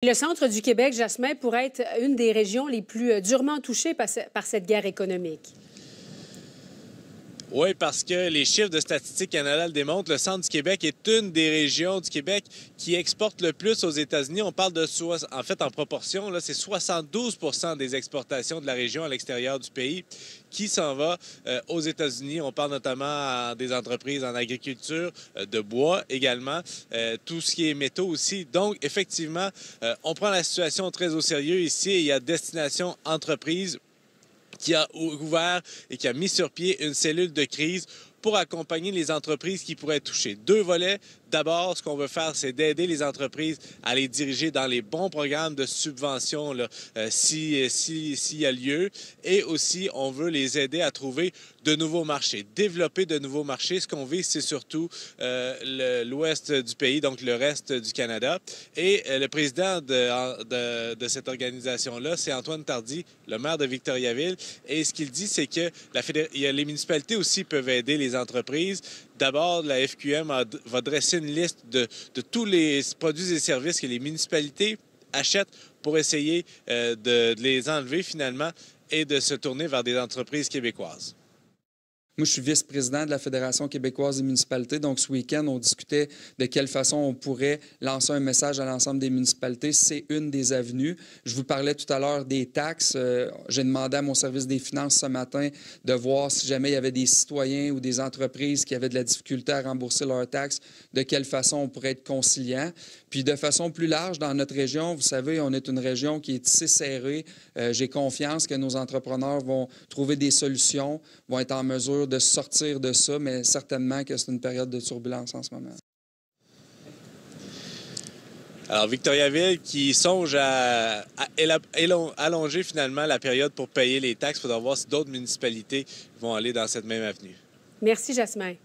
Le centre du Québec, Jasmin, pourrait être une des régions les plus durement touchées par cette guerre économique. Oui, parce que les chiffres de Statistique Canada le démontrent. Le centre du Québec est une des régions du Québec qui exporte le plus aux États-Unis. On parle de, en fait, en proportion, c'est 72 des exportations de la région à l'extérieur du pays qui s'en va aux États-Unis. On parle notamment des entreprises en agriculture, de bois également, tout ce qui est métaux aussi. Donc, effectivement, on prend la situation très au sérieux ici. Il y a Destination Entreprise qui a ouvert et qui a mis sur pied une cellule de crise pour accompagner les entreprises qui pourraient être touchées. Deux volets. D'abord, ce qu'on veut faire, c'est d'aider les entreprises à les diriger dans les bons programmes de subvention s'il y a lieu. Et aussi, on veut les aider à trouver de nouveaux marchés, développer de nouveaux marchés. Ce qu'on vise, c'est surtout l'ouest du pays, donc le reste du Canada. Et le président de cette organisation-là, c'est Antoine Tardy, le maire de Victoriaville. Et ce qu'il dit, c'est que les municipalités aussi peuvent aider les entreprises. D'abord, la FQM va dresser une liste de tous les produits et services que les municipalités achètent pour essayer de les enlever finalement et de se tourner vers des entreprises québécoises. Moi, je suis vice-président de la Fédération québécoise des municipalités. Donc, ce week-end, on discutait de quelle façon on pourrait lancer un message à l'ensemble des municipalités. C'est une des avenues. Je vous parlais tout à l'heure des taxes. J'ai demandé à mon service des finances ce matin de voir si jamais il y avait des citoyens ou des entreprises qui avaient de la difficulté à rembourser leurs taxes, de quelle façon on pourrait être conciliant. Puis, de façon plus large, dans notre région, vous savez, on est une région qui est tissée serrée. J'ai confiance que nos entrepreneurs vont trouver des solutions, vont être en mesure de sortir de ça, mais certainement que c'est une période de turbulence en ce moment. Alors, Victoriaville qui songe à allonger finalement la période pour payer les taxes. Il faudra voir si d'autres municipalités vont aller dans cette même avenue. Merci, Jasmin.